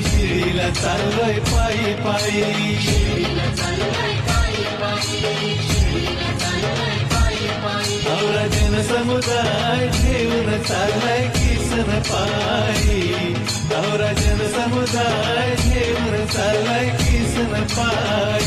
शिळीला चाललोय पायी पायी औरा जनसमुदाय घेऊन चाललाय किसन पायी औरा जनसमुदाय घेऊन चाललाय किसन पायी